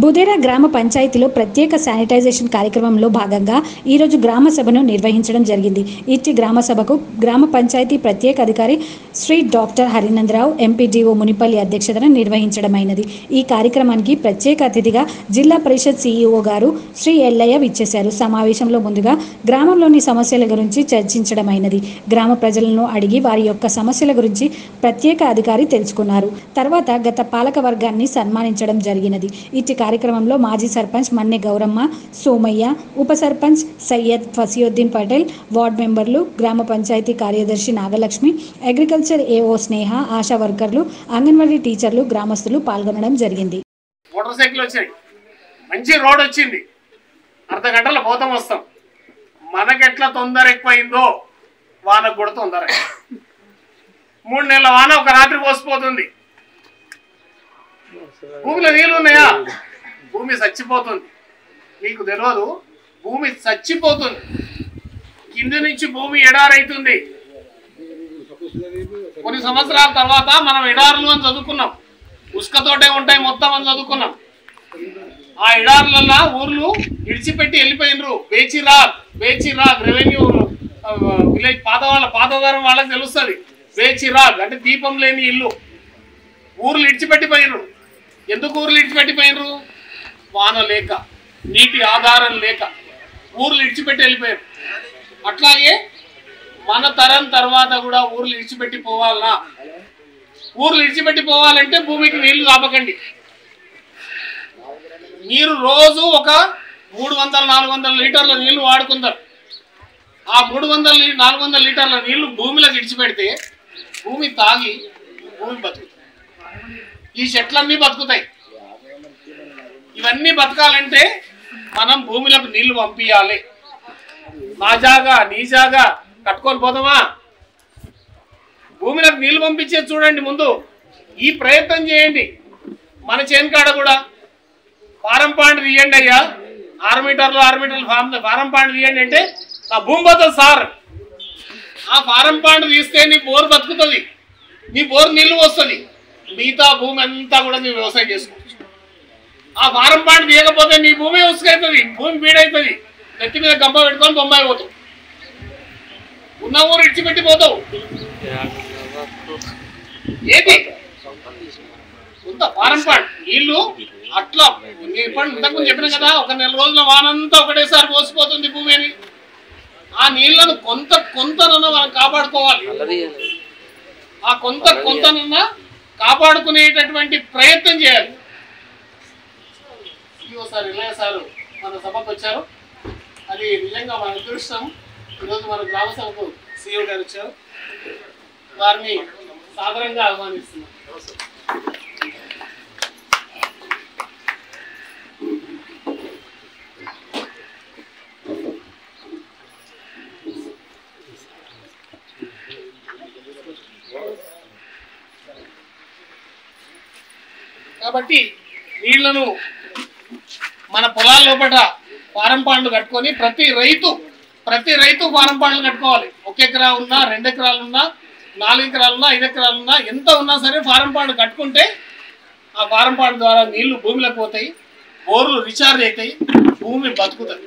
బుదేరా గ్రామ పంచాయతీలో ప్రత్యేక శానిటైజేషన్ కార్యక్రమంలో భాగంగా ఈరోజు గ్రామ సభను నిర్వహించడం జరిగింది. ఇట్టి గ్రామ సభకు గ్రామ పంచాయతీ ప్రత్యేక అధికారి శ్రీ డాక్టర్ హరినందరావు ఎంపీడీఓ మునిపల్లి అధ్యక్షతన నిర్వహించడమైనది. ఈ కార్యక్రమానికి ప్రత్యేక అతిథిగా జిల్లా పరిషత్ సీఈఓ గారు శ్రీ ఎల్లయ్య విచ్చేశారు. సమావేశంలో ముందుగా గ్రామంలోని సమస్యల గురించి చర్చించడమైనది. గ్రామ ప్రజలను అడిగి వారి యొక్క సమస్యల గురించి ప్రత్యేక అధికారి తెలుసుకున్నారు. తర్వాత గత పాలక వర్గాన్ని సన్మానించడం జరిగినది. ఇట్టి కార్యక్రమంలో మాజీ సర్పంచ్ మన్నె గౌరమ్మ, సోమయ్య, ఉప సర్పంచ్ సయ్యద్ ఫసియుద్దీన్ పటేల్, వార్డు మెంబర్లు, గ్రామ పంచాయతీ కార్యదర్శి నాగలక్ష్మి, అగ్రికల్చర్ ఏఓ స్నేహ, ఆశా వర్కర్లు, అంగన్వాడీ టీచర్లు, గ్రామస్తులు పాల్గొనడం జరిగింది. మోటార్ సైకిల్ వచ్చాయి, మంచి రోడ్ వచ్చింది, అర్ధ గంటల పోతాం వస్తాం. మనకెట్లా తొందర ఎక్కువైందో వానకు కూడా తొందర. 3 నెలల వాన ఒక రాత్రి పోసిపోతుంది. భూమిలో నీళ్ళు ఉన్నాయా? భూమి చచ్చిపోతుంది. మీకు తెలియదు, భూమి చచ్చిపోతుంది. కింది నుంచి భూమి ఎడారైతుంది. కొన్ని సంవత్సరాల తర్వాత మనం ఎడారులు అని చదువుకున్నాం. ఉసుకతోటే ఉంటాయి మొత్తం అని చదువుకున్నాం. ఆ ఎడారులలో ఊర్లు ఇడిచిపెట్టి వెళ్ళిపోయినరు. బేచిరాగ్ రెవెన్యూ విలేజ్ పాతవారం వాళ్ళకి తెలుస్తుంది. బేచిరాగ్ అంటే దీపం లేని ఇల్లు. ఊర్లు ఇడిచిపెట్టిపోయినరు. ఎందుకు ఊర్లు ఇడిచిపెట్టిపోయినరు? వాన లేక, నీటి ఆధారం లేక ఊర్లు ఇడిచిపెట్టి వెళ్ళిపోయారు. అట్లాగే మన తరం తర్వాత కూడా ఊర్లు ఇడిచిపెట్టి పోవాలనా? ఊర్లు ఇడిచిపెట్టి పోవాలంటే భూమికి నీళ్లు ఆపకండి. మీరు రోజు ఒక 300-400 లీటర్ల నీళ్లు వాడుకుంటారు. ఆ 300-400 లీటర్ల నీళ్లు భూమిలోకి ఇడిచిపెడితే భూమి తాగి భూమి బతుకుతుంది. ఈ చెట్లన్నీ బతుకుతాయి. ఇవన్నీ బతకాలంటే మనం భూమిలోకి నీళ్లు పంపించాలి. నా జాగా నీ జాగా కట్టుకొని పోదామా? భూమిలోకి నీళ్లు పంపించేది చూడండి. ముందు ఈ ప్రయత్నం చేయండి. మన చేనుకాడ కూడా ఫారం పాండ్ తీయండి అయ్యా, 6 మీటర్లు ఫారం పాండ్ తీయండి అంటే నా భూమి బతుకుతుంది సార్. ఆ ఫారం పాండ్ తీస్తే నీ బోరు బతుకుతుంది, నీ బోరు నీళ్లు వస్తుంది. మిగతా భూమి అంతా కూడా నువ్వు వ్యవసాయం చేసుకోవచ్చు. ఆ ఫారం పాండ్ తీయకపోతే నీ భూమి ఉసుకైతుంది, భూమి బీడైతుంది. నెత్తి మీద గంప పెట్టుకొని బొంబాయి పోతావు, ఉన్న ఊరు ఇడిచిపెట్టిపోతావు. ఏది ఉందా ఫారం పాండ్ నీళ్లు? అట్లా ఇంతకుముందు చెప్పిన కదా, ఒక నెల రోజుల వానంతా ఒకటేసారి పోసిపోతుంది భూమి అని. ఆ నీళ్లను కొంతనన్నా మనం కాపాడుకోవాలి. ఆ కొంతనన్నా కాపాడుకునేటటువంటి ప్రయత్నం చేయాలి. ఈసారి ఇల్లయ్య సారు మన సభకు వచ్చారు. అది నిజంగా మన అదృష్టం. ఈరోజు మన గ్రామ సభకు సీఎం గారు వచ్చారు. వారిని సాదరంగా ఆహ్వానిస్తున్నాం. కాబట్టి నీళ్లను మన పొలాల లోపల ఫారం పాండ్లు కట్టుకొని ప్రతి రైతు ఫారం పాండ్లు కట్టుకోవాలి. 1 ఎకరా ఉన్నా, 2 ఎకరాలు ఉన్నా, 4 ఎకరాలు ఉన్నా, 5 ఎకరాలు ఉన్నా, ఎంత ఉన్నా సరే ఫారం పాండ్ కట్టుకుంటే ఆ ఫారం పాండ్ ద్వారా నీళ్లు భూమిలోకి పోతాయి, బోర్లు రీఛార్జ్ అవుతాయి, భూమి బతుకుతుంది.